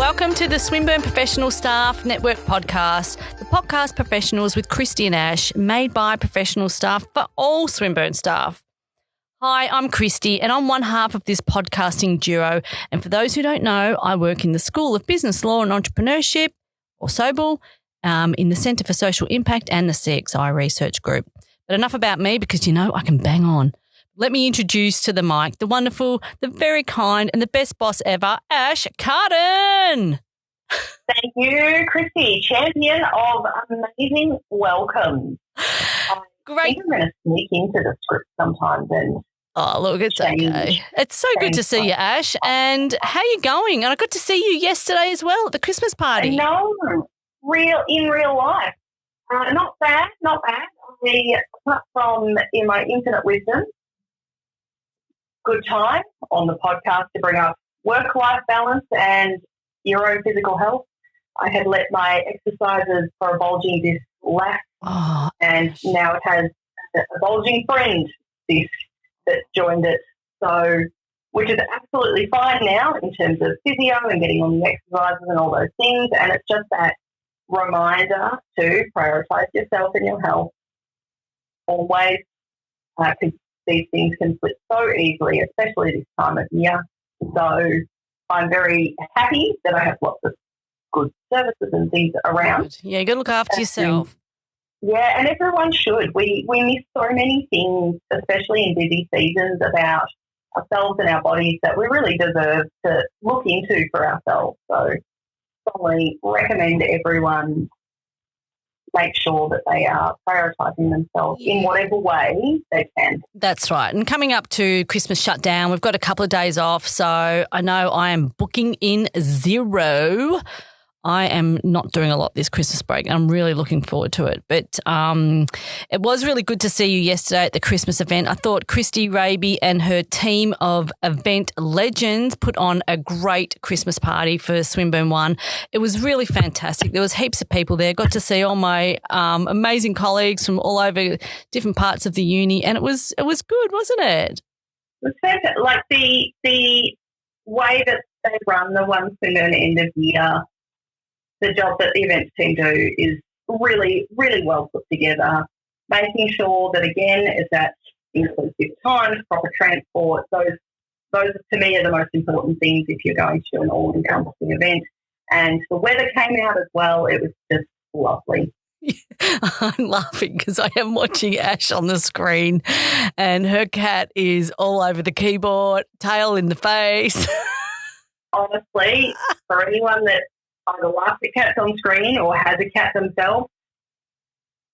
Welcome to the Swinburne Professional Staff Network podcast, the podcast professionals with Kristy and Ash, made by professional staff for all Swinburne staff. Hi, I'm Kristy and I'm one half of this podcasting duo. And for those who don't know, I work in the School of Business Law and Entrepreneurship, or SOBL, in the Centre for Social Impact and the CXI Research Group. But enough about me because, you know, I can bang on. Let me introduce to the mic the wonderful, the very kind and the best boss ever, Ash Carden. Thank you, Kristy, champion of amazing welcomes. Great. I think I'm going to sneak into the script sometimes and look, it's okay. It's so good to see you, Ash. And how you going? And I got to see you yesterday as well at the Christmas party. No, in real life. Not bad. Apart from in my infinite wisdom, good time on the podcast to bring up work-life balance and your own physical health. I had let my exercises for a bulging disc lapse, and now it has a bulging friend disc that joined it. So, which is absolutely fine now in terms of physio and getting on the exercises and all those things. And it's just that reminder to prioritise yourself and your health always, because these things can slip so easily, especially this time of year. So I'm very happy that I have lots of good services and things around. Good. Yeah, you got to look after yourself. Yeah, and everyone should. We miss so many things, especially in busy seasons, about ourselves and our bodies that we really deserve to look into for ourselves. So strongly recommend everyone make sure that they are prioritising themselves in whatever way they can. That's right. And coming up to Christmas shutdown, we've got a couple of days off. So I know I am booking in zero. I am not doing a lot this Christmas break. I'm really looking forward to it. But it was really good to see you yesterday at the Christmas event. I thought Kristy Raby and her team of event legends put on a great Christmas party for Swinburne One. It was really fantastic. There was heaps of people there. Got to see all my amazing colleagues from all over different parts of the uni, and it was good, wasn't it? It was fantastic. Like the way that they run the One Swinburne end of year, the job that the events team do is really, really well put together, making sure that, again, is that inclusive times, proper transport. Those to me are the most important things if you're going to do an all-encompassing event. And the weather came out as well. It was just lovely. I'm laughing because I am watching Ash on the screen and her cat is all over the keyboard, tail in the face. Honestly, for anyone that either laughs at cats on screen or has a cat themselves,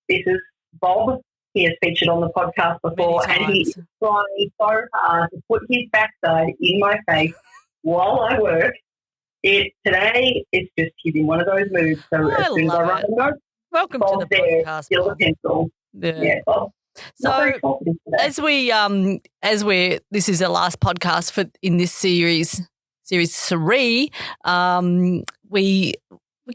this is Bob. He has featured on the podcast before and he is trying so hard to put his backside in my face while I work. Today it's just he's in one of those moods. So as soon as I run and go, welcome Bob's to the there, podcast. Still a pencil. Yeah, Bob. So as we this is the last podcast for in this series 3, we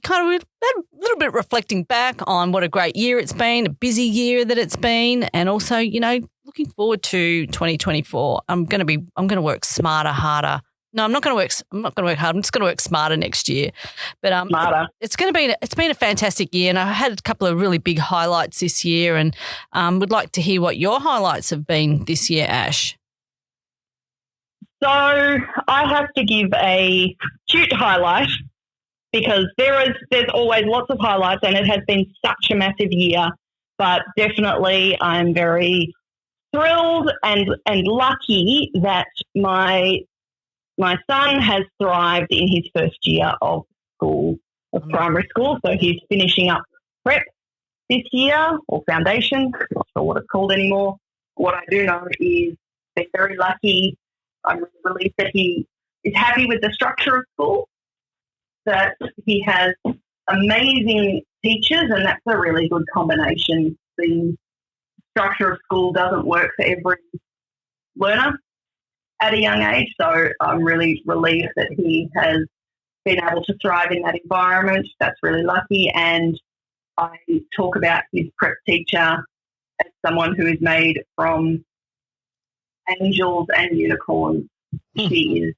kind of had a little bit reflecting back on what a great year it's been, a busy year that it's been, and also, you know, looking forward to 2024. I'm going to work smarter, harder. No, I'm not going to work hard. I'm just going to work smarter next year. But smarter. It's been a fantastic year, and I had a couple of really big highlights this year, and would like to hear what your highlights have been this year, Ash. So I have to give a cute highlight because there's always lots of highlights and it has been such a massive year. But definitely I'm very thrilled and lucky that my son has thrived in his first year of primary school. So he's finishing up prep this year, or foundation, not sure what it's called anymore. What I do know is they're very lucky. I'm really relieved that he is happy with the structure of school, that he has amazing teachers, and that's a really good combination. The structure of school doesn't work for every learner at a young age, so I'm really relieved that he has been able to thrive in that environment. That's really lucky, and I talk about his prep teacher as someone who is made from angels and unicorns. She's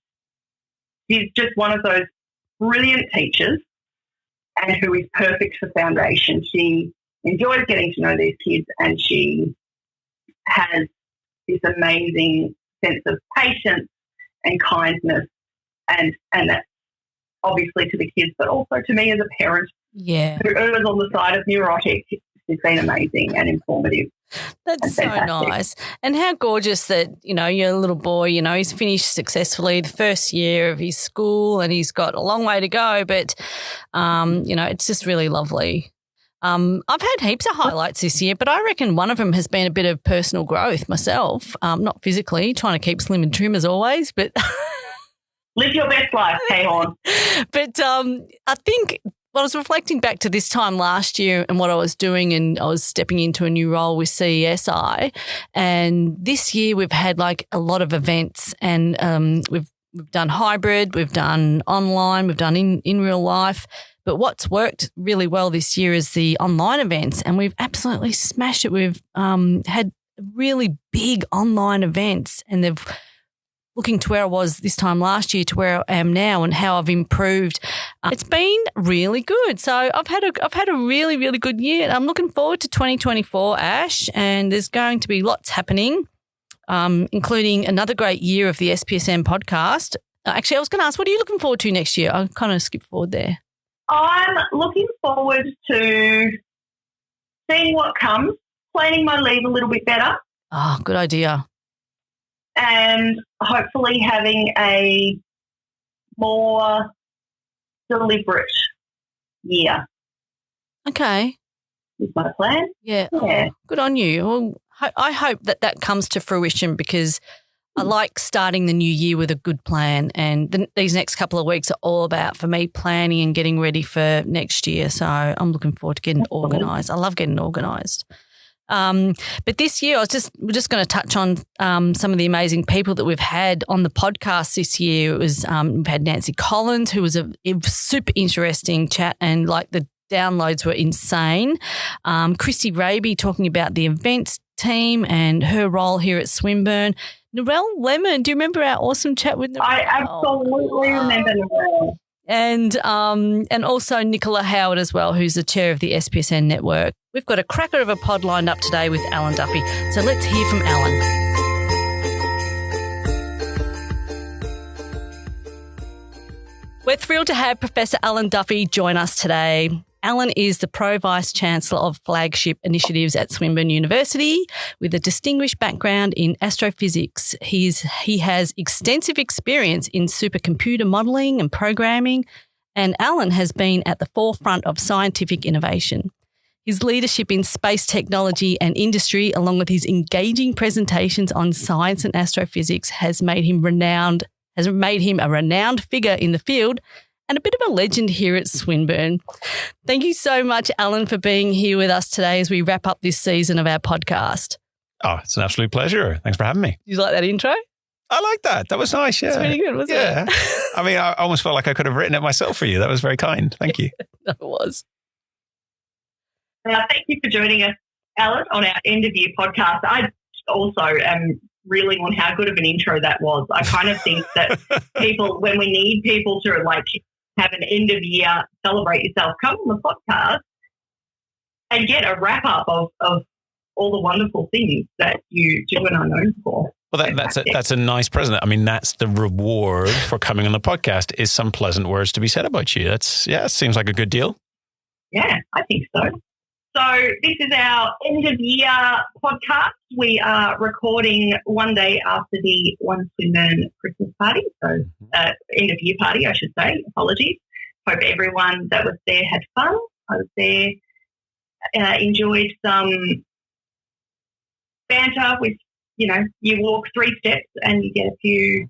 just one of those brilliant teachers and who is perfect for foundation. She enjoys getting to know these kids, and she has this amazing sense of patience and kindness, and that's obviously to the kids, but also to me as a parent who errs on the side of neurotic. It's been amazing and informative. That's so nice. And how gorgeous that, your little boy, he's finished successfully the first year of his school and he's got a long way to go, but, it's just really lovely. I've had heaps of highlights this year, but I reckon one of them has been a bit of personal growth myself, not physically, trying to keep slim and trim as always, but live your best life, hang on. But I think I was reflecting back to this time last year and what I was doing, and I was stepping into a new role with CESI. And this year we've had like a lot of events, and we've done hybrid, we've done online, we've done in real life. But what's worked really well this year is the online events, and we've absolutely smashed it. We've had really big online events, and they've looking to where I was this time last year to where I am now and how I've improved. It's been really good. So I've had a really, really good year. I'm looking forward to 2024, Ash, and there's going to be lots happening, including another great year of the SPSM podcast. Actually, I was going to ask, what are you looking forward to next year? I kind of skipped forward there. I'm looking forward to seeing what comes, planning my leave a little bit better. Oh, good idea. And hopefully having a more deliberate year. Okay. Is my plan. Yeah. Oh, good on you. Well, I hope that comes to fruition, because I like starting the new year with a good plan, and these next couple of weeks are all about, for me, planning and getting ready for next year. So I'm looking forward to getting organised. I love getting organised. But this year, we're just going to touch on some of the amazing people that we've had on the podcast this year. It was we've had Nancy Collins, who was a super interesting chat, and like the downloads were insane. Kristy Raby talking about the events team and her role here at Swinburne. Narelle Lemon, do you remember our awesome chat with Narelle? I absolutely remember Narelle. And also Nicola Howard as well, who's the chair of the SPSN network. We've got a cracker of a pod lined up today with Alan Duffy. So let's hear from Alan. We're thrilled to have Professor Alan Duffy join us today. Alan is the Pro-Vice Chancellor of Flagship Initiatives at Swinburne University with a distinguished background in astrophysics. He has extensive experience in supercomputer modelling and programming, and Alan has been at the forefront of scientific innovation. His leadership in space technology and industry, along with his engaging presentations on science and astrophysics, has made him a renowned figure in the field and a bit of a legend here at Swinburne. Thank you so much, Alan, for being here with us today as we wrap up this season of our podcast. Oh, it's an absolute pleasure. Thanks for having me. Did you like that intro? I like that. That was nice, yeah. It's really good, wasn't it? I mean, I almost felt like I could have written it myself for you. That was very kind. Thank you. It was. Thank you for joining us, Alan, on our end of year podcast. I also am reeling on how good of an intro that was. I kind of think that people, when we need people to like have an end of year, celebrate yourself, come on the podcast and get a wrap up of all the wonderful things that you do and are known for. Well, that's a nice present. I mean, that's the reward for coming on the podcast, is some pleasant words to be said about you. It seems like a good deal. Yeah, I think so. So this is our end of year podcast. We are recording one day after the One Swinburne Christmas party. So end of year party, I should say. Apologies. Hope everyone that was there had fun. I was there, enjoyed some banter with, you walk 3 steps and you get you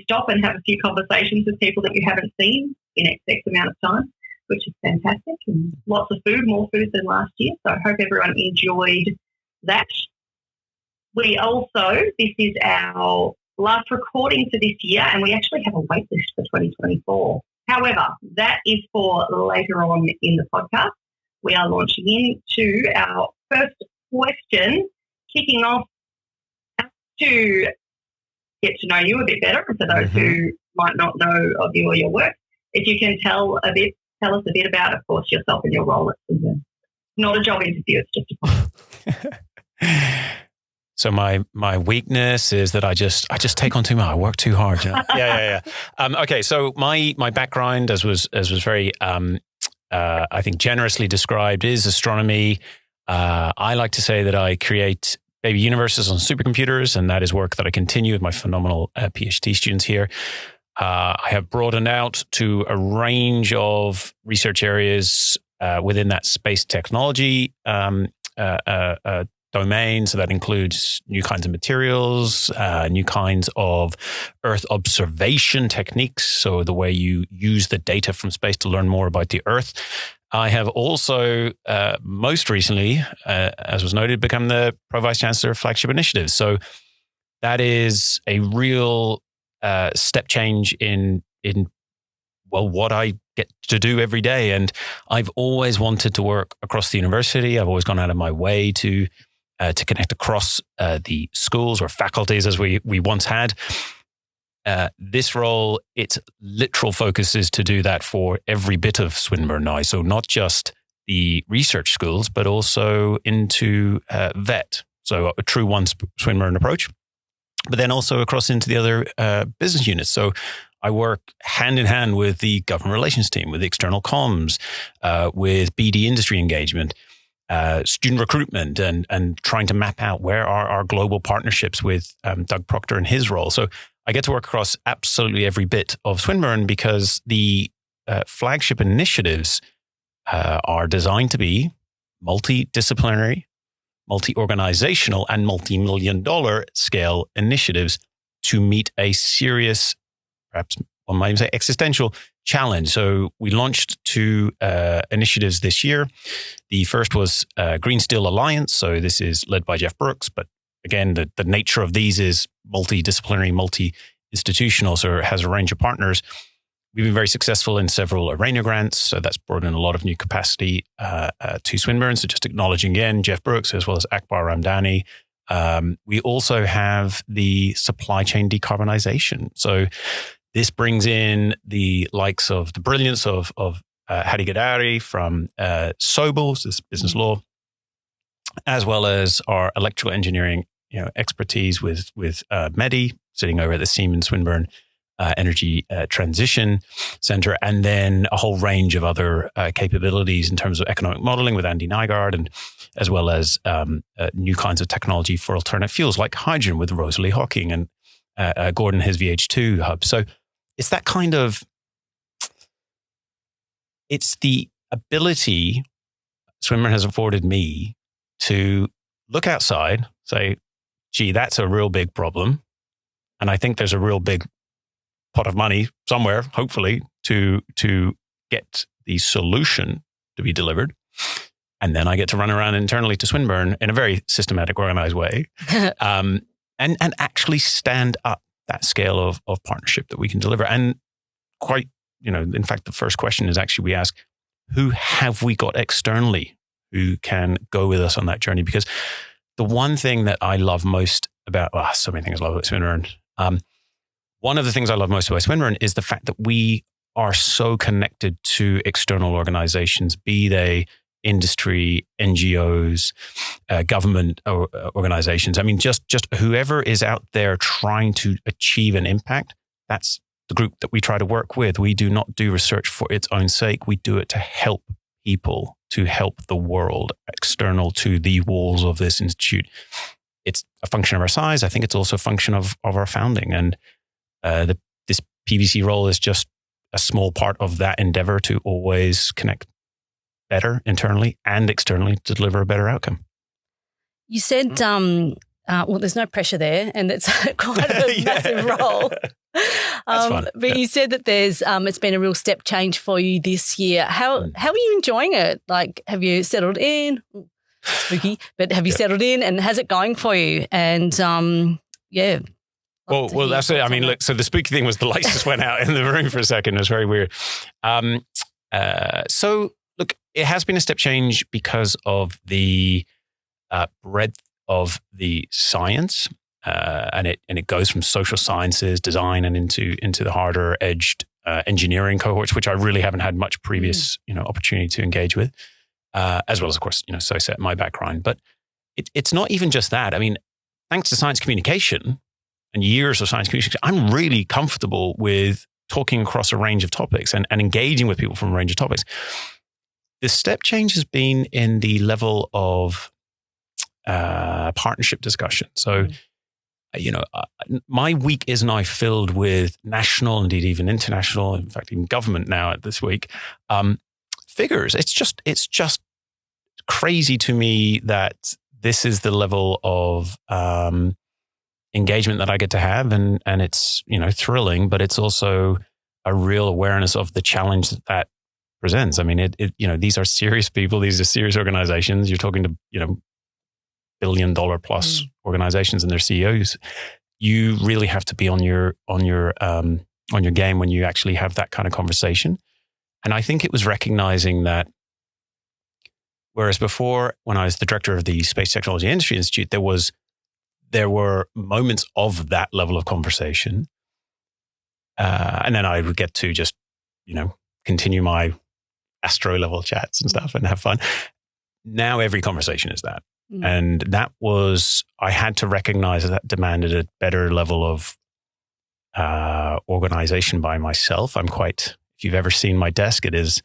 stop and have a few conversations with people that you haven't seen in X amount of time, which is fantastic, and lots of food, more food than last year. So I hope everyone enjoyed that. This is our last recording for this year, and we actually have a waitlist for 2024. However, that is for later on in the podcast. We are launching into our first question, kicking off to get to know you a bit better, and for those who might not know of you or your work. if you can tell us a bit about, of course, yourself and your role at Swinburne. Not a job interview, it's just a So my weakness is that I just take on too much. I work too hard. You know? Yeah. Okay, so my background, as was very I think generously described, is astronomy. I like to say that I create baby universes on supercomputers, and that is work that I continue with my phenomenal PhD students here. I have broadened out to a range of research areas within that space technology domain. So that includes new kinds of materials, new kinds of Earth observation techniques. So the way you use the data from space to learn more about the Earth. I have also, most recently, as was noted, become the Pro Vice Chancellor of Flagship Initiatives. So that is a real step change in what I get to do every day. And I've always wanted to work across the university. I've always gone out of my way to connect across the schools or faculties as we once had. This role, its literal focus is to do that for every bit of Swinburne now. So not just the research schools, but also into VET. So a true one Swinburne approach, but then also across into the other business units. So I work hand in hand with the government relations team, with external comms, with BD industry engagement, student recruitment, and trying to map out where are our global partnerships with Doug Proctor and his role. So I get to work across absolutely every bit of Swinburne because the flagship initiatives are designed to be multidisciplinary, multi-organizational, and multi-million-dollar scale initiatives to meet a serious, perhaps one might even say existential challenge. So we launched 2 initiatives this year. The first was Green Steel Alliance. So this is led by Jeff Brooks, but again, the nature of these is multidisciplinary, multi-institutional, so it has a range of partners. We've been very successful in several ARENA grants, so that's brought in a lot of new capacity to Swinburne. So just acknowledging again, Jeff Brooks, as well as Akbar Ramdani. We also have the supply chain decarbonization. So this brings in the likes of the brilliance of Hadi Gadari from Sobel, this business law, as well as our electrical engineering expertise with Mehdi, sitting over at the Siemens Swinburne Energy Transition Center, and then a whole range of other capabilities in terms of economic modeling with Andy Nygaard, and as well as new kinds of technology for alternate fuels like hydrogen with Rosalie Hawking and Gordon, his VH2 hub. So it's that kind of, it's the ability Swinburne has afforded me to look outside, say, gee, that's a real big problem. And I think there's a real big pot of money somewhere, hopefully, to get the solution to be delivered. And then I get to run around internally to Swinburne in a very systematic, organized way, and actually stand up that scale of partnership that we can deliver. And quite, in fact, the first question is actually we ask, who have we got externally who can go with us on that journey? Because the one thing that I love most about, so many things I love about Swinburne. One of the things I love most about Swinburne is the fact that we are so connected to external organizations, be they industry, NGOs, government organizations. I mean, just whoever is out there trying to achieve an impact, that's the group that we try to work with. We do not do research for its own sake. We do it to help people, to help the world, external to the walls of this institute. It's a function of our size. I think it's also a function of our founding. And this PVC role is just a small part of that endeavor to always connect better internally and externally to deliver a better outcome. You said, there's no pressure there, and it's quite a massive role. That's fun. But you said that there's it's been a real step change for you this year. How are you enjoying it? Like, have you settled in? Spooky, but have you settled in, and how's it going for you? And Well, that's it. I mean, look, so the spooky thing was the lights just went out in the room for a second. It was very weird. So look, it has been a step change because of the breadth of the science, and it goes from social sciences, design, and into the harder edged engineering cohorts, which I really haven't had much previous, opportunity to engage with, as well as, of course, SOSET, my background. But it's not even just that. I mean, thanks to science communication and years of science communication, I'm really comfortable with talking across a range of topics and engaging with people from a range of topics. The step change has been in the level of partnership discussion. So, my week is now filled with national, indeed even international, in fact, even government now this week, figures. It's just crazy to me that this is the level of engagement that I get to have. And it's, thrilling, but it's also a real awareness of the challenge that presents. I mean, these are serious people. These are serious organizations. You're talking to, $1 billion plus organizations and their CEOs. You really have to be on your game when you actually have that kind of conversation. And I think it was recognizing that, whereas before, when I was the director of the Space Technology Industry Institute, there were moments of that level of conversation, and then I would get to just continue my astro level chats and stuff and have fun. Now every conversation is that. And that was, I had to recognize that demanded a better level of organization by myself. If you've ever seen my desk, it is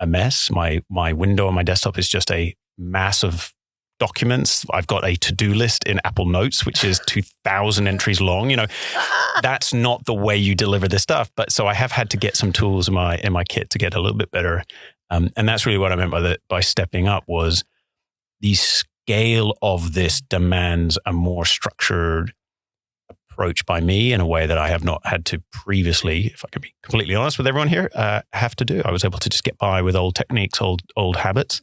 a mess. My window on my desktop is just a mass of documents. I've got a to-do list in Apple Notes, which is 2,000 entries long. That's not the way you deliver this stuff. But so I have had to get some tools in my kit to get a little bit better. And that's really what I meant by stepping up, was the scale of this demands a more structured approach by me in a way that I have not had to previously, if I can be completely honest with everyone here, have to do. I was able to just get by with old techniques, old habits.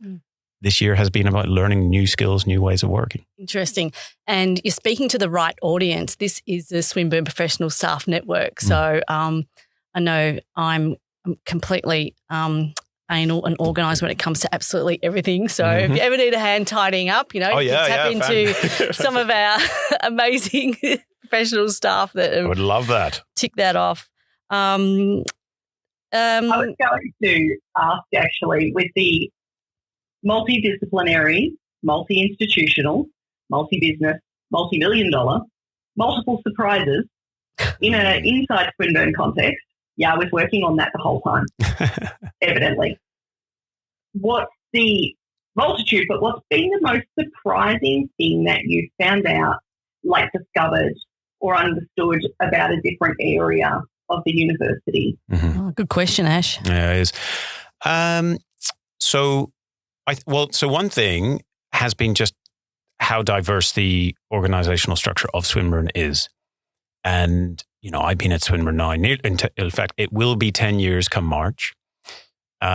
This year has been about learning new skills, new ways of working. Interesting. And you're speaking to the right audience. This is the Swinburne Professional Staff Network. So I know I'm completely anal and organised when it comes to absolutely everything. So if you ever need a hand tidying up, you tap into some of our amazing professional staff that I would love that. Tick that off. I was going to ask, actually, with the multidisciplinary, multi-institutional, multi-business, multi-million-dollar, multiple surprises in an inside Swinburne context. Yeah, I was working on that the whole time, evidently. What's the multitude, but what's been the most surprising thing that you found out, like discovered or understood about a different area of the university? Oh, good question, Ash. Yeah, it is. So one thing has been just how diverse the organizational structure of Swinburne is. And, I've been at Swinburne now. In fact, it will be 10 years come March. So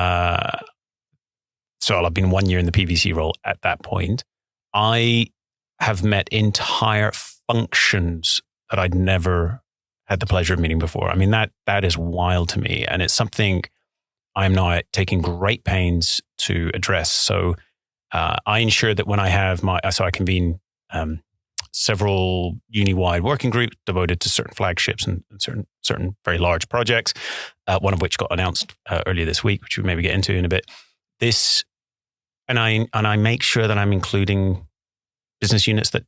I'll have been 1 year in the PVC role at that point. I have met entire functions that I'd never had the pleasure of meeting before. I mean, that is wild to me. And it's something I'm now taking great pains to address. So I ensure that when I have I convene several uni-wide working groups devoted to certain flagships and certain very large projects, one of which got announced earlier this week, which we maybe get into in a bit. And I make sure that I'm including business units that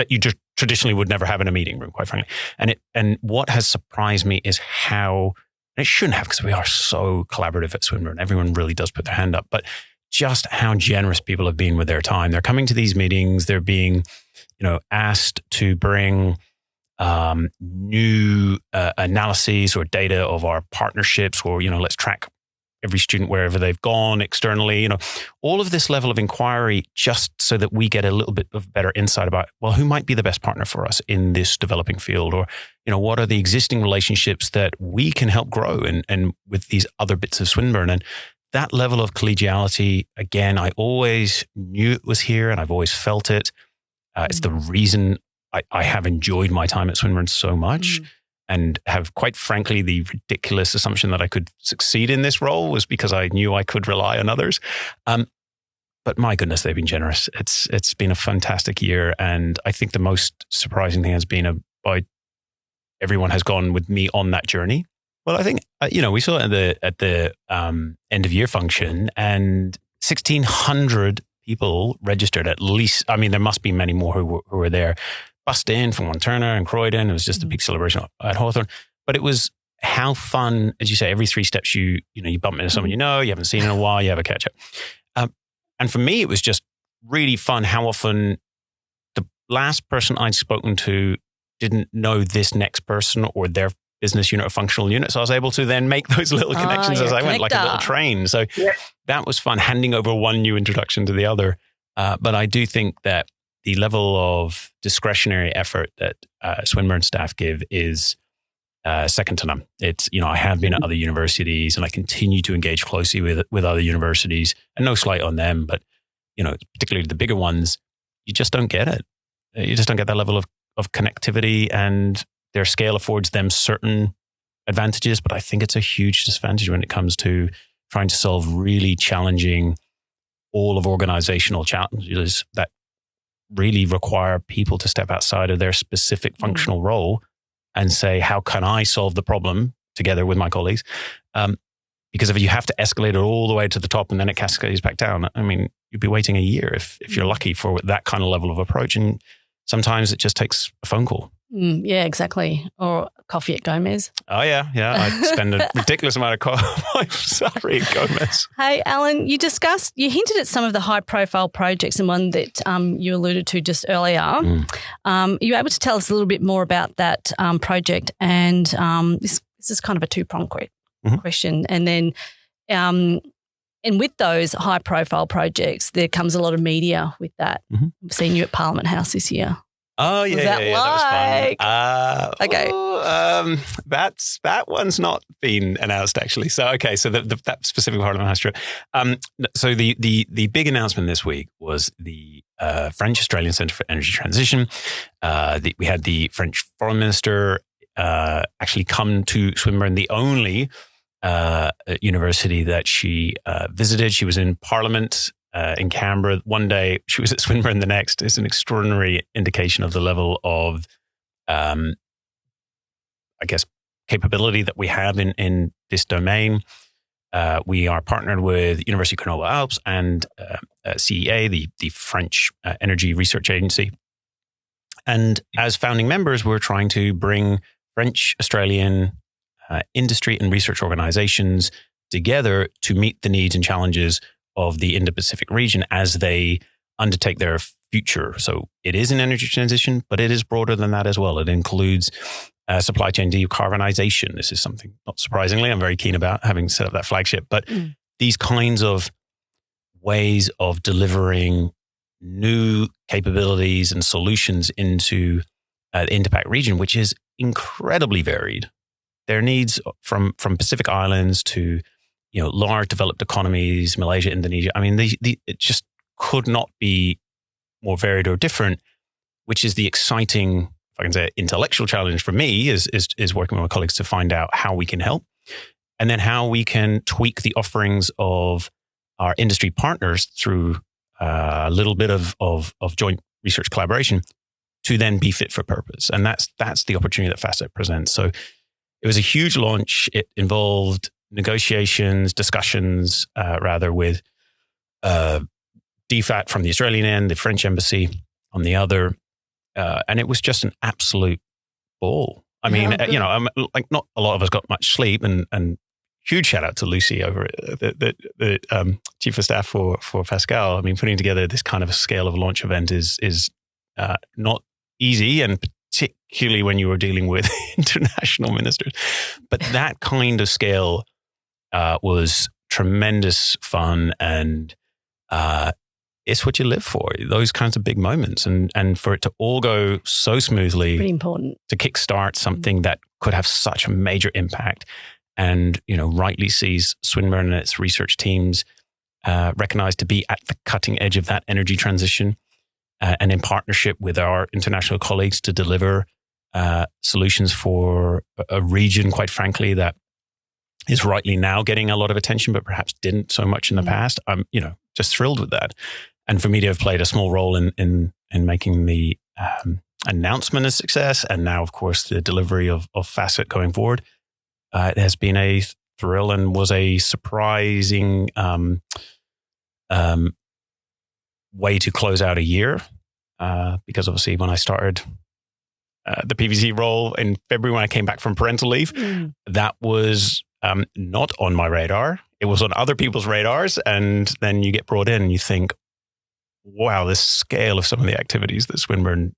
you just traditionally would never have in a meeting room, quite frankly. And what has surprised me is how, and it shouldn't have, because we are so collaborative at Swinburne. Everyone really does put their hand up, but just how generous people have been with their time. They're coming to these meetings. They're being, asked to bring new analyses or data of our partnerships, or, let's track every student wherever they've gone externally, all of this level of inquiry, just so that we get a little bit of better insight about, well, who might be the best partner for us in this developing field, or, what are the existing relationships that we can help grow and with these other bits of Swinburne. And that level of collegiality, again, I always knew it was here and I've always felt it. It's the reason I have enjoyed my time at Swinburne so much. And have, quite frankly, the ridiculous assumption that I could succeed in this role was because I knew I could rely on others. But my goodness, they've been generous. It's been a fantastic year. And I think the most surprising thing has been about everyone has gone with me on that journey. Well, I think, we saw it at the end of year function, and 1,600 people registered at least. I mean, there must be many more who were there, bussed in from Turner and Croydon. It was just a big celebration at Hawthorne. But it was how fun, as you say, every 3 steps you bump into someone you haven't seen in a while, you have a catch up. And for me, it was just really fun how often the last person I'd spoken to didn't know this next person or their business unit or functional unit. So I was able to then make those little connections as I went, like a little train. So that was fun, handing over one new introduction to the other. But I do think that the level of discretionary effort that Swinburne staff give is second to none. It's, I have been at other universities and I continue to engage closely with other universities, and no slight on them, but, particularly the bigger ones, you just don't get it. You just don't get that level of connectivity, and their scale affords them certain advantages, but I think it's a huge disadvantage when it comes to trying to solve really challenging all of organizational challenges that really require people to step outside of their specific functional role and say, how can I solve the problem together with my colleagues? Because if you have to escalate it all the way to the top and then it cascades back down, I mean, you'd be waiting a year if you're lucky for that kind of level of approach. And sometimes it just takes a phone call. Yeah, exactly. Or coffee at Gomez. Oh, yeah. I spend a ridiculous amount of my salary at Gomez. Hey, Alan, you hinted at some of the high-profile projects, and one that you alluded to just earlier. Are you able to tell us a little bit more about that project? And this is kind of a two-pronged question. And then and with those high-profile projects, there comes a lot of media with that. We've seen you at Parliament House this year. Oh, yeah, that was fun. Okay. That one's not been announced, actually. So, okay, so that specific Parliament House trip. So the big announcement this week was the French-Australian Centre for Energy Transition. We had the French Foreign Minister actually come to Swinburne, the only university that she visited. She was in Parliament in Canberra one day, she was at Swinburne the next. It's an extraordinary indication of the level of, I guess, capability that we have in this domain. We are partnered with University of Grenoble Alpes and CEA, the French Energy Research Agency. And as founding members, we're trying to bring French, Australian industry and research organizations together to meet the needs and challenges of the Indo-Pacific region as they undertake their future. So it is an energy transition, but it is broader than that as well. It includes supply chain decarbonization. This is something, not surprisingly, I'm very keen about, having set up that flagship. But these kinds of ways of delivering new capabilities and solutions into the Indo-Pac region, which is incredibly varied. Their needs from Pacific Islands to large developed economies, Malaysia, Indonesia. I mean, it just could not be more varied or different, which is the exciting, if I can say, intellectual challenge for me is working with my colleagues to find out how we can help, and then how we can tweak the offerings of our industry partners through a little bit of joint research collaboration to then be fit for purpose. And that's the opportunity that FAST presents. So it was a huge launch. It involved negotiations, discussions, with DFAT from the Australian end, the French embassy on the other. And it was just an absolute ball. I mean, like not a lot of us got much sleep, and huge shout out to Lucy over the chief of staff for Pascal. I mean, putting together this kind of a scale of launch event is not easy, and particularly when you are dealing with international ministers. But that kind of scale was tremendous fun, and it's what you live for, those kinds of big moments. And for it to all go so smoothly, pretty important to kickstart something that could have such a major impact, and rightly sees Swinburne and its research teams recognized to be at the cutting edge of that energy transition, and in partnership with our international colleagues to deliver solutions for a region, quite frankly, that is rightly now getting a lot of attention, but perhaps didn't so much in the past. I'm, just thrilled with that. And for me to have played a small role in making the announcement a success, and now, of course, the delivery of Facet going forward, it has been a thrill and was a surprising way to close out a year. Because obviously when I started the PVC role in February when I came back from parental leave, that was not on my radar. It was on other people's radars. And then you get brought in and you think, wow, the scale of some of the activities that Swinburne,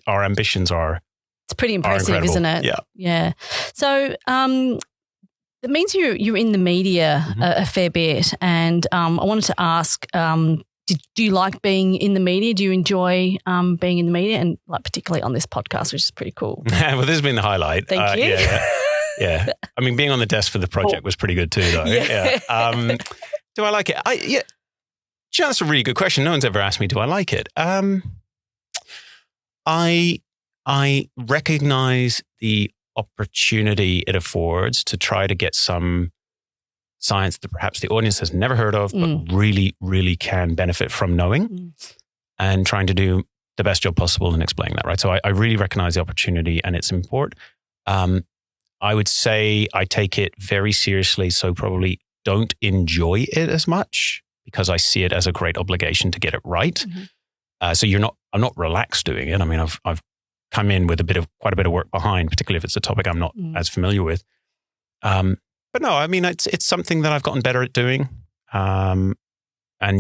our ambitions are. It's pretty impressive, isn't it? Yeah. Yeah. So it means you're in the media a fair bit. And I wanted to ask, do you like being in the media? Do you enjoy being in the media? And like particularly on this podcast, which is pretty cool. Well, this has been the highlight. Thank you. Yeah. I mean, being on the desk for the project was pretty good too, though. Yeah. Do I like it? That's a really good question. No one's ever asked me, do I like it? I recognize the opportunity it affords to try to get some science that perhaps the audience has never heard of, but really, really can benefit from knowing and trying to do the best job possible in explaining that, right? So I really recognize the opportunity and its import. I would say I take it very seriously, so probably don't enjoy it as much because I see it as a great obligation to get it right. So I'm not relaxed doing it. I mean, I've come in with quite a bit of work behind, particularly if it's a topic I'm not as familiar with. But no, I mean, it's something that I've gotten better at doing. And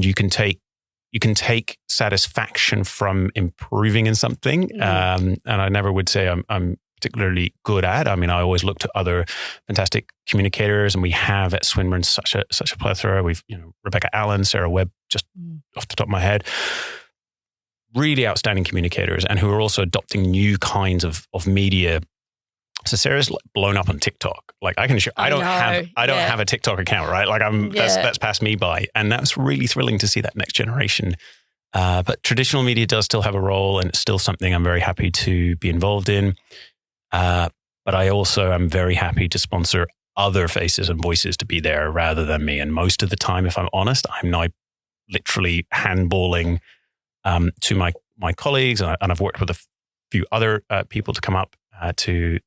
you can take satisfaction from improving in something. And I never would say I'm particularly good at. I mean, I always look to other fantastic communicators, and we have at Swinburne such a plethora. We've, Rebecca Allen, Sarah Webb, just off the top of my head, really outstanding communicators, and who are also adopting new kinds of media. So Sarah's blown up on TikTok. Like I don't have a TikTok account, right? Like that's passed me by, and that's really thrilling to see that next generation. But traditional media does still have a role, and it's still something I'm very happy to be involved in. But I also am very happy to sponsor other faces and voices to be there rather than me. And most of the time, if I'm honest, I'm now literally handballing to my colleagues, and I've worked with a few other people to come up to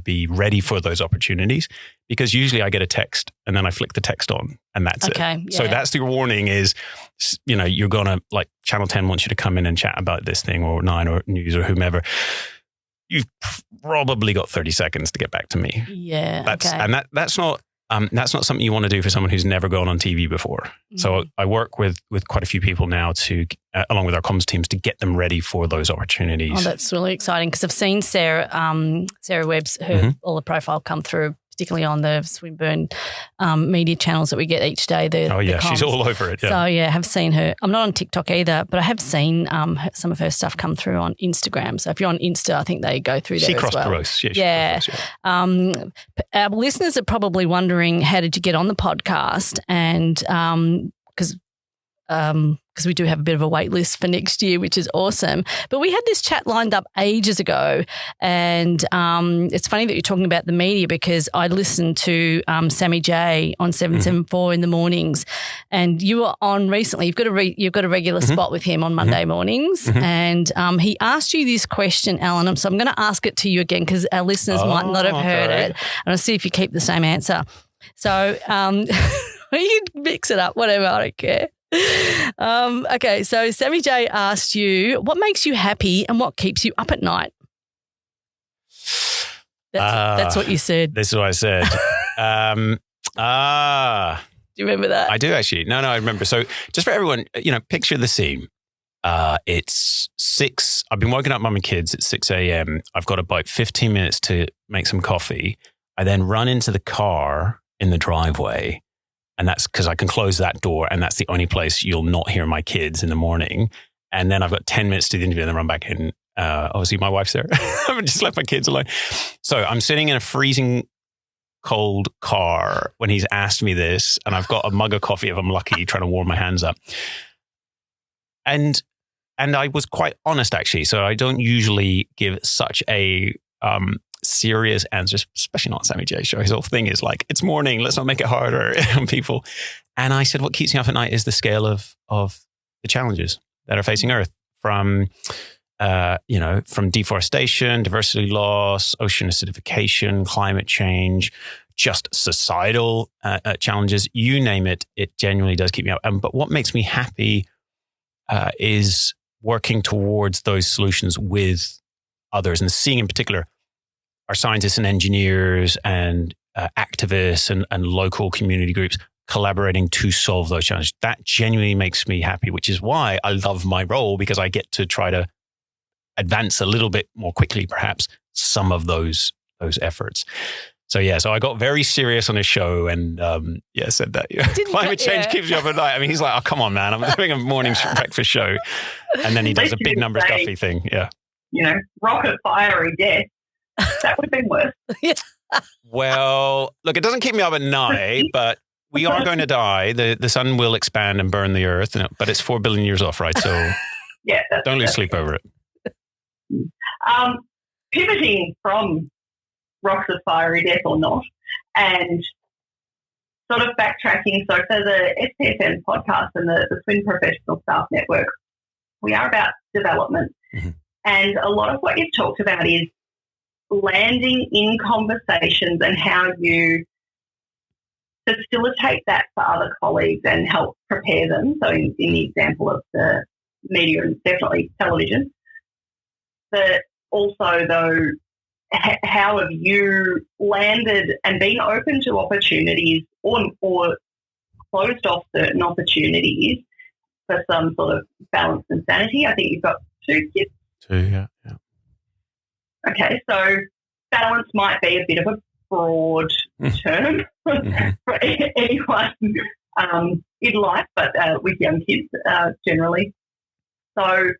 be ready for those opportunities, because usually I get a text and then I flick the text on and that's it. Yeah. So that's the warning is, you're going to, like, Channel 10 wants you to come in and chat about this thing, or 9 or News or whomever. You've probably got 30 seconds to get back to me. Yeah. And that's not something you want to do for someone who's never gone on TV before. So I work with quite a few people now to, along with our comms teams, to get them ready for those opportunities. Oh, that's really exciting, because I've seen Sarah Webb's all the profile come through, particularly on the Swinburne media channels that we get each day. She's all over it. Yeah. So I have seen her. I'm not on TikTok either, but I have seen some of her stuff come through on Instagram. So if you're on Insta, I think they go through there as well. She crossed promotes. Yeah. Our listeners are probably wondering, how did you get on the podcast? And because we do have a bit of a wait list for next year, which is awesome. But we had this chat lined up ages ago, and it's funny that you're talking about the media, because I listened to Sammy J on 774 in the mornings, and you were on recently. You've got a regular spot with him on Monday mornings, and he asked you this question, Alan. So I'm going to ask it to you again, because our listeners might not have heard it, and I'll see if you keep the same answer. So you can mix it up, whatever. I don't care. Okay, so Sammy J asked you, what makes you happy and what keeps you up at night? That's what you said. This is what I said. Do you remember that? I do, actually. No, I remember. So just for everyone, picture the scene. It's 6. I've been woken up by my kids at 6 a.m. I've got about 15 minutes to make some coffee. I then run into the car in the driveway. And that's because I can close that door, and that's the only place you'll not hear my kids in the morning. And then I've got 10 minutes to the interview and then run back in. Obviously, my wife's there. I've just left my kids alone. So I'm sitting in a freezing cold car when he's asked me this, and I've got a mug of coffee if I'm lucky, trying to warm my hands up. And I was quite honest, actually. So I don't usually give such a serious answers, especially not Sammy J show. His whole thing is like, it's morning, let's not make it harder on people. And I said, what keeps me up at night is the scale of the challenges that are facing Earth, from deforestation, diversity loss, ocean acidification, climate change, just societal challenges, you name it, it genuinely does keep me up. But what makes me happy is working towards those solutions with others and seeing in particular our scientists and engineers and activists and local community groups collaborating to solve those challenges. That genuinely makes me happy, which is why I love my role, because I get to try to advance a little bit more quickly, perhaps, some of those efforts. So I got very serious on his show and said that climate change keeps you up at night. I mean, he's like, oh, come on, man, I'm doing a morning breakfast show. And then he does a big numbers Duffy thing. Yeah. Rocket fiery death. That would have been worse. Well, look, it doesn't keep me up at night, but we are going to die. The sun will expand and burn the earth, but it's 4 billion years off, right? So don't lose sleep over it. Pivoting from rocks of fiery death or not, and sort of backtracking. So for the SPFM podcast and the Swinburne Professional Staff Network, we are about development. Mm-hmm. And a lot of what you've talked about is landing in conversations and how you facilitate that for other colleagues and help prepare them. So in the example of the media and definitely television, but also though, how have you landed and been open to opportunities or closed off certain opportunities for some sort of balance and sanity? I think you've got 2 kids. 2, yeah. Okay, so balance might be a bit of a broad term for anyone in life, but with young kids generally. So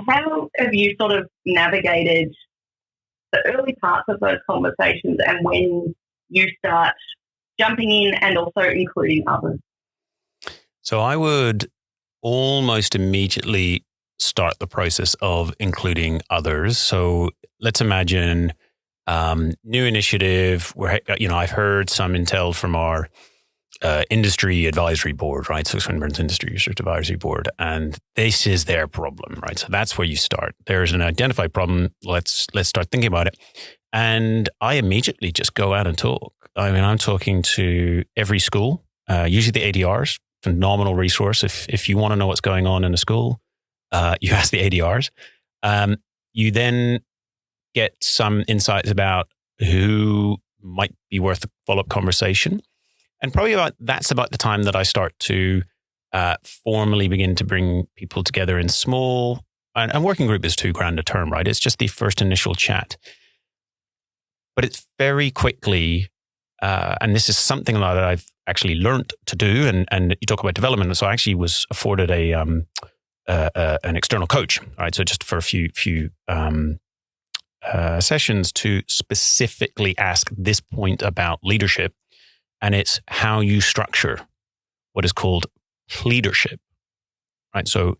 how have you sort of navigated the early parts of those conversations and when you start jumping in and also including others? So I would almost immediately start the process of including others. So let's imagine new initiative where, I've heard some intel from our industry advisory board, right? So Swinburne's Industry Research Advisory Board, and this is their problem, right? So that's where you start. There's an identified problem. Let's start thinking about it. And I immediately just go out and talk. I mean, I'm talking to every school, usually the ADRs, phenomenal resource. If you want to know what's going on in a school, you ask the ADRs. You then get some insights about who might be worth a follow-up conversation. And probably that's about the time that I start to formally begin to bring people together in small, and working group is too grand a term, right? It's just the first initial chat. But it's very quickly, and this is something that I've actually learned to do, and you talk about development. So I actually was afforded an external coach, right? So just for a few sessions to specifically ask this point about leadership. And it's how you structure what is called pleadership, right? So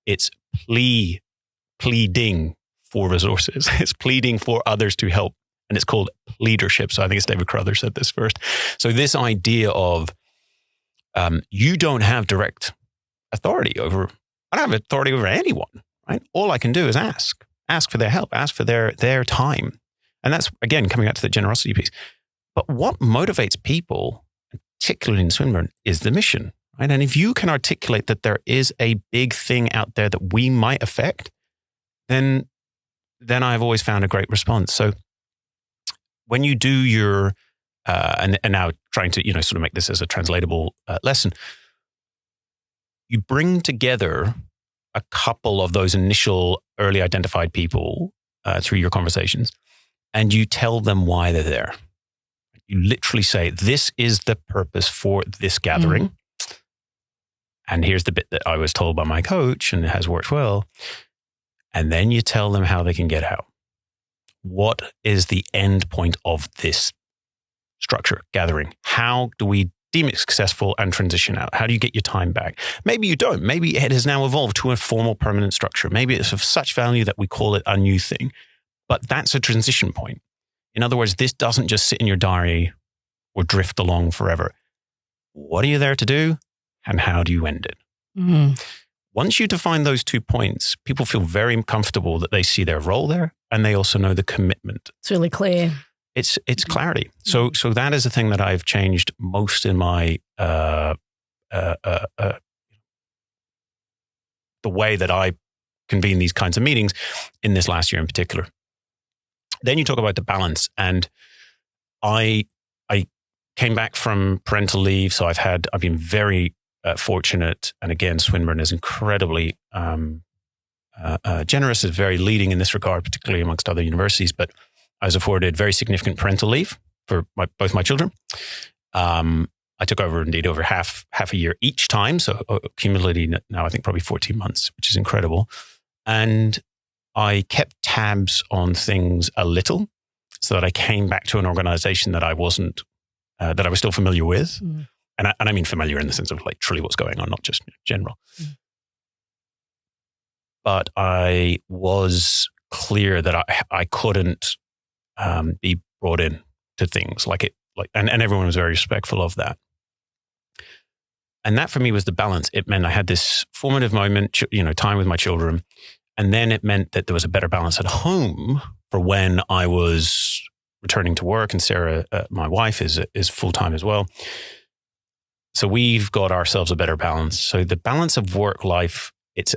it's pleading for resources. It's pleading for others to help. And it's called pleadership. So I think it's David Crothers said this first. So this idea of you don't have direct authority over, I don't have authority over anyone, right? All I can do is ask for their help, ask for their time. And that's, again, coming back to the generosity piece. But what motivates people, particularly in Swinburne, is the mission, right? And if you can articulate that there is a big thing out there that we might affect, then I've always found a great response. So when you do your, and now trying to, sort of make this as a translatable lesson, you bring together a couple of those initial early identified people through your conversations, and you tell them why they're there. You literally say, this is the purpose for this gathering. Mm-hmm. And here's the bit that I was told by my coach, and it has worked well. And then you tell them how they can get out. What is the end point of this structure, gathering? How do we deem it successful and transition out? How do you get your time back? Maybe you don't. Maybe it has now evolved to a formal permanent structure. Maybe it's of such value that we call it a new thing. But that's a transition point. In other words, this doesn't just sit in your diary or drift along forever. What are you there to do, and how do you end it? Mm-hmm. Once you define those 2 points, people feel very comfortable that they see their role there, and they also know the commitment. It's really clear. It's clarity. So that is the thing that I've changed most in my the way that I convene these kinds of meetings in this last year in particular. Then you talk about the balance, and I came back from parental leave, so I've been very fortunate, and again, Swinburne is incredibly generous, is very leading in this regard, particularly amongst other universities. But I was afforded very significant parental leave for both my children. I took over half a year each time, so cumulatively now I think probably 14 months, which is incredible. And I kept tabs on things a little, so that I came back to an organization that I wasn't, that I was still familiar with. Mm. And I mean familiar in the sense of like truly what's going on, not just general. Mm. But I was clear that I couldn't be brought in to things and everyone was very respectful of that. And that for me was the balance. It meant I had this formative moment, time with my children. And then it meant that there was a better balance at home for when I was returning to work. And Sarah, my wife, is full-time as well. So we've got ourselves a better balance. So the balance of work life, it's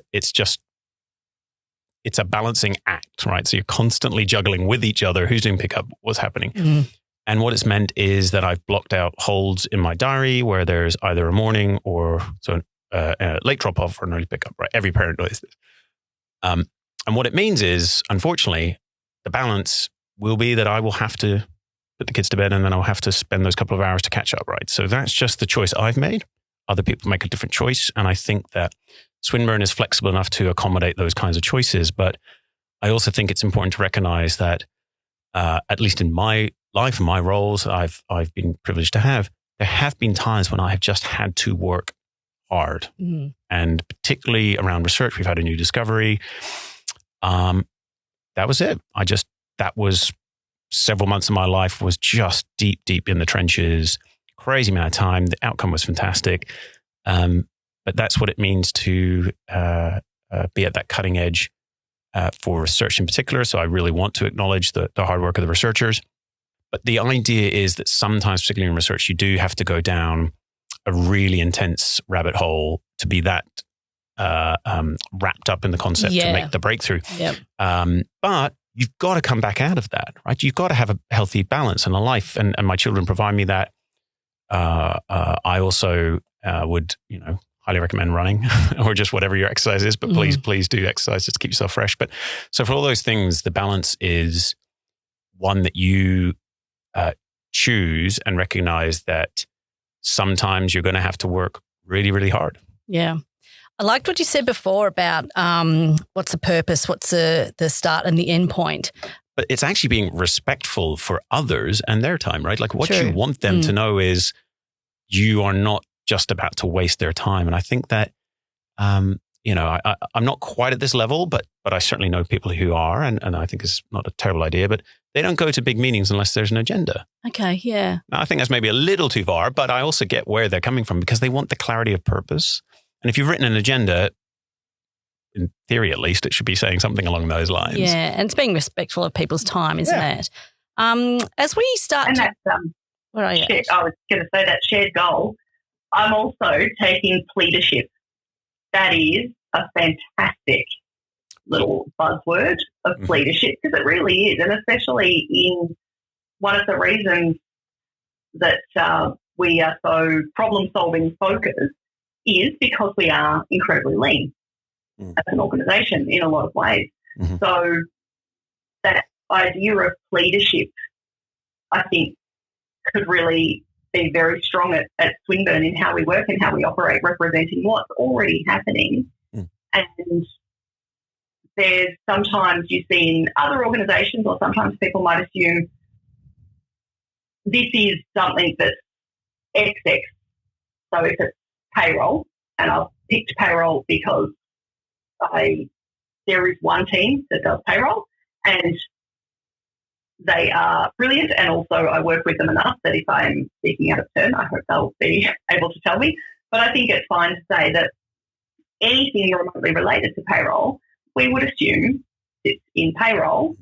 a balancing act, right? So you're constantly juggling with each other. Who's doing pickup? What's happening? Mm-hmm. And what it's meant is that I've blocked out holds in my diary where there's either a morning or a late drop-off or an early pickup, right? Every parent knows this. And what it means is, unfortunately, the balance will be that I will have to put the kids to bed and then I'll have to spend those couple of hours to catch up, right? So that's just the choice I've made. Other people make a different choice. And I think that Swinburne is flexible enough to accommodate those kinds of choices. But I also think it's important to recognize that, at least in my life and my roles I've been privileged to have, there have been times when I have just had to work hard. Mm. And particularly around research, we've had a new discovery. That was it. That was several months of my life was just deep in the trenches, crazy amount of time. The outcome was fantastic. But that's what it means to be at that cutting edge for research in particular. So I really want to acknowledge the hard work of the researchers. But the idea is that sometimes, particularly in research, you do have to go down a really intense rabbit hole to be that wrapped up in the concept to make the breakthrough. Yep. But you've got to come back out of that, right? You've got to have a healthy balance and a life. And my children provide me that. I also would, highly recommend running or just whatever your exercise is, but please do exercise just to keep yourself fresh. But so for all those things, the balance is one that you choose and recognize that sometimes you're going to have to work really, really hard. Yeah. I liked what you said before about what's the purpose, what's the start and the end point. But it's actually being respectful for others and their time, right? Like what you want them to know is you are not just about to waste their time. And I think that, I'm not quite at this level, but I certainly know people who are, and I think it's not a terrible idea, but they don't go to big meetings unless there's an agenda. Okay, yeah. Now, I think that's maybe a little too far, but I also get where they're coming from because they want the clarity of purpose. And if you've written an agenda, in theory at least, it should be saying something along those lines. Yeah, and it's being respectful of people's time, isn't it? As we start and that's, where are you? I was going to say that shared goal. I'm also taking leadership. That is a fantastic little buzzword of leadership because it really is. And especially in one of the reasons that we are so problem-solving focused is because we are incredibly lean as an organisation in a lot of ways. Mm-hmm. So that idea of leadership, I think, could really be very strong at Swinburne in how we work and how we operate, representing what's already happening. And there's sometimes you see in other organisations, or sometimes people might assume this is something that's XX. So if it's payroll, and I've picked payroll because there is one team that does payroll and they are brilliant, and also I work with them enough that if I'm speaking out of turn, I hope they'll be able to tell me. But I think it's fine to say that anything remotely related to payroll, we would assume it's in payroll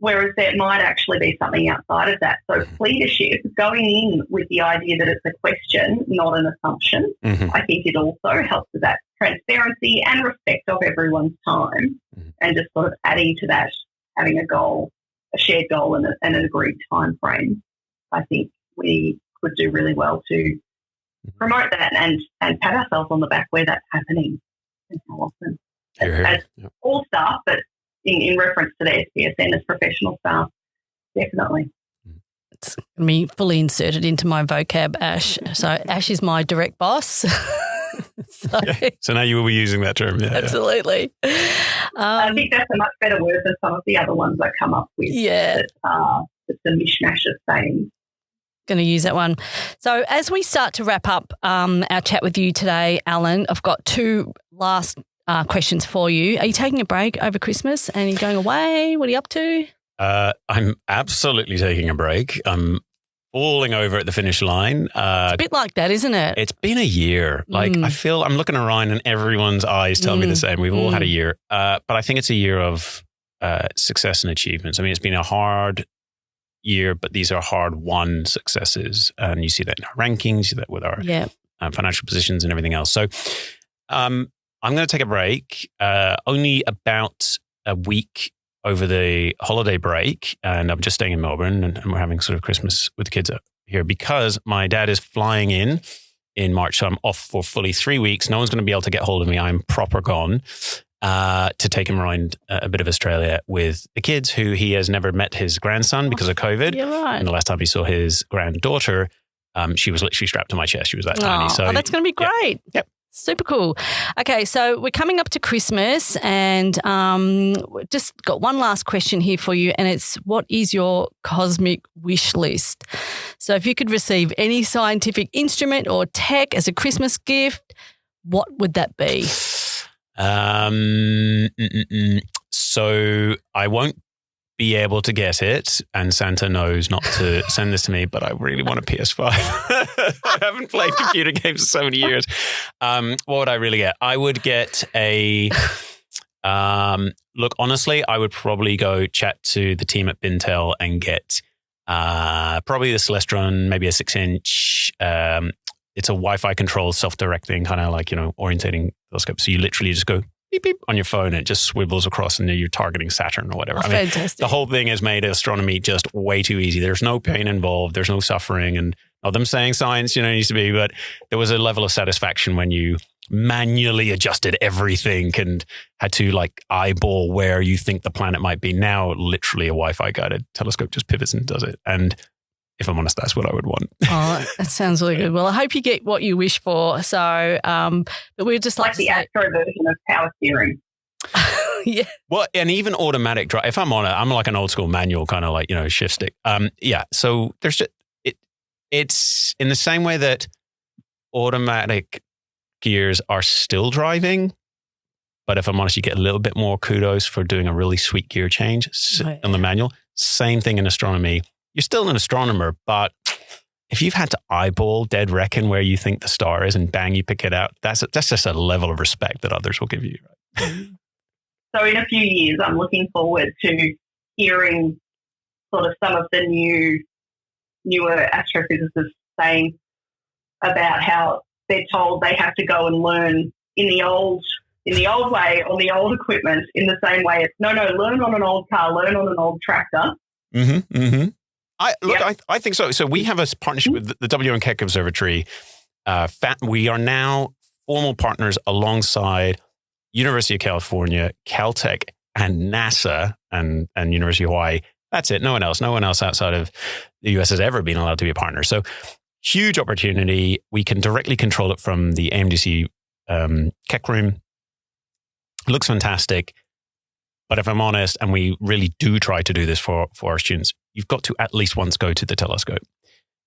whereas there might actually be something outside of that. So leadership, going in with the idea that it's a question, not an assumption, I think it also helps with that transparency and respect of everyone's time, and just sort of adding to that, having a goal, a shared goal and an agreed time frame. I think we could do really well to promote that and pat ourselves on the back where that's happening and how often. As all staff, but in reference to the SPSN as professional staff, definitely. It's going to be fully inserted into my vocab, Ash. So Ash is my direct boss. So now you will be using that term. Yeah, absolutely. I think that's a much better word than some of the other ones I come up with. Yeah. It's a mishmash of sayings. Going to use that one. So as we start to wrap up our chat with you today, Alan, I've got two last questions for you. Are you taking a break over Christmas and are you going away? What are you up to? I'm absolutely taking a break. I'm falling over at the finish line. It's a bit like that, isn't it? It's been a year. Like I feel I'm looking around and everyone's eyes tell me the same. We've all had a year. But I think it's a year of success and achievements. I mean, it's been a hard year, but these are hard-won successes. And you see that in our rankings, you see that with our financial positions and everything else. So I'm going to take a break, only about a week over the holiday break, and I'm just staying in Melbourne, and we're having sort of Christmas with the kids here because my dad is flying in March, so I'm off for fully 3 weeks. No one's going to be able to get hold of me. I'm proper gone to take him around a bit of Australia with the kids, who he has never met his grandson because of COVID. You're right. And the last time he saw his granddaughter, she was literally strapped to my chest. She was that tiny. So that's going to be great. Yep. Super cool. Okay, so we're coming up to Christmas and just got one last question here for you, and it's, what is your cosmic wish list? So if you could receive any scientific instrument or tech as a Christmas gift, what would that be? So I won't be able to get it, and Santa knows not to send this to me, but I really want a PS5. I haven't played computer games for so many years. What would I really get? I would get a look, honestly, I would probably go chat to the team at Bintel and get probably the Celestron, maybe a 6-inch. It's a Wi-Fi controlled, self-directing, kind of like, orientating telescope. So you literally just go beep, beep on your phone and it just swivels across and you're targeting Saturn or whatever. Fantastic. The whole thing has made astronomy just way too easy. There's no pain involved. There's no suffering. And not them saying science, needs to be, but there was a level of satisfaction when you manually adjusted everything and had to eyeball where you think the planet might be. Now, literally a Wi-Fi guided telescope just pivots and does it. And if I'm honest, that's what I would want. Oh, that sounds really good. Well, I hope you get what you wish for. So, but we'd just like the Astro version of power steering. Yeah. Well, and even automatic drive. If I'm on it, I'm like an old school manual kind of shift stick. Yeah. So there's just, it's in the same way that automatic gears are still driving. But if I'm honest, you get a little bit more kudos for doing a really sweet gear change on the manual. Same thing in astronomy. You're still an astronomer, but if you've had to eyeball dead reckon where you think the star is and bang, you pick it out, that's just a level of respect that others will give you. Right? So in a few years, I'm looking forward to hearing sort of some of the newer astrophysicists saying about how they're told they have to go and learn in the old way on the old equipment, in the same way it's learn on an old car, learn on an old tractor. Mm-hmm. Mm-hmm. I think so. So we have a partnership with the WM Keck Observatory. We are now formal partners alongside University of California, Caltech, and NASA and University of Hawaii. That's it. No one else outside of the US has ever been allowed to be a partner. So huge opportunity. We can directly control it from the AMDC Keck room. Looks fantastic. But if I'm honest, and we really do try to do this for our students, you've got to at least once go to the telescope.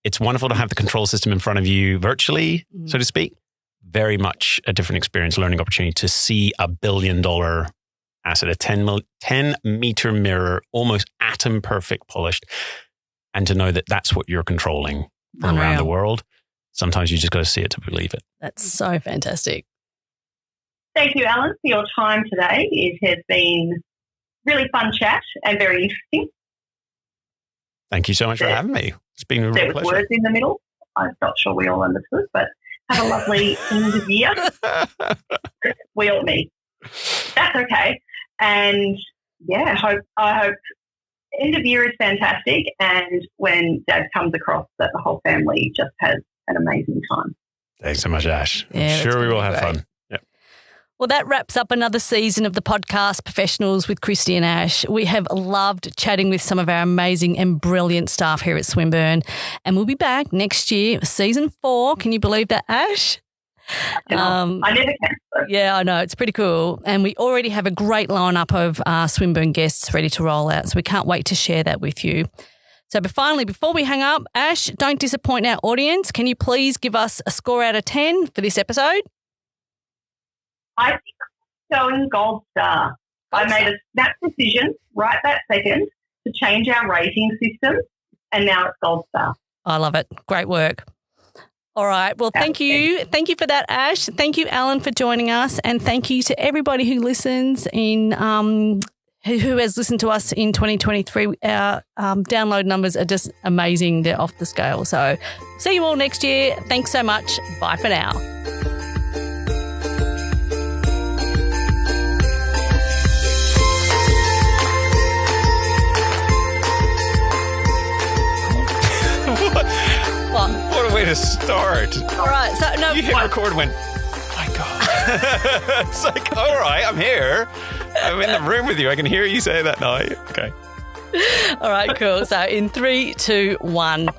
It's wonderful to have the control system in front of you virtually, so to speak. Very much a different experience, learning opportunity to see a $1 billion asset, a 10 meter mirror, almost atom perfect polished, and to know that that's what you're controlling from around the world. Sometimes you just got to see it to believe it. That's so fantastic. Thank you, Alan, for your time today. It has been really fun chat and very interesting. Thank you so much for having me. It's been a real there was pleasure. words in the middle. I'm not sure we all understood, but have a lovely end of year. Me. That's okay. And yeah, I hope end of year is fantastic, and when Dad comes across, that the whole family just has an amazing time. Thanks so much, Ash. Yeah, I'm sure we will have fun. Yeah. Well, that wraps up another season of the podcast Professionals with Kristy and Ash. We have loved chatting with some of our amazing and brilliant staff here at Swinburne, and we'll be back next year, season 4. Can you believe that, Ash? I never can. So. Yeah, I know. It's pretty cool. And we already have a great lineup of Swinburne guests ready to roll out. So we can't wait to share that with you. So finally, before we hang up, Ash, don't disappoint our audience. Can you please give us a score out of 10 for this episode? I think going gold star. I made a snap decision right that second to change our rating system, and now it's gold star. I love it. Great work. All right. Well, thank you. Thank you for that, Ash. Thank you, Alan, for joining us. And thank you to everybody who listens who has listened to us in 2023. Our download numbers are just amazing. They're off the scale. So see you all next year. Thanks so much. Bye for now. What a way to start. All right. So, no. You hit record and went, oh my God. It's like, all right, I'm here. I'm in the room with you. I can hear you say that now. Okay. All right, cool. So in 3, 2, 1.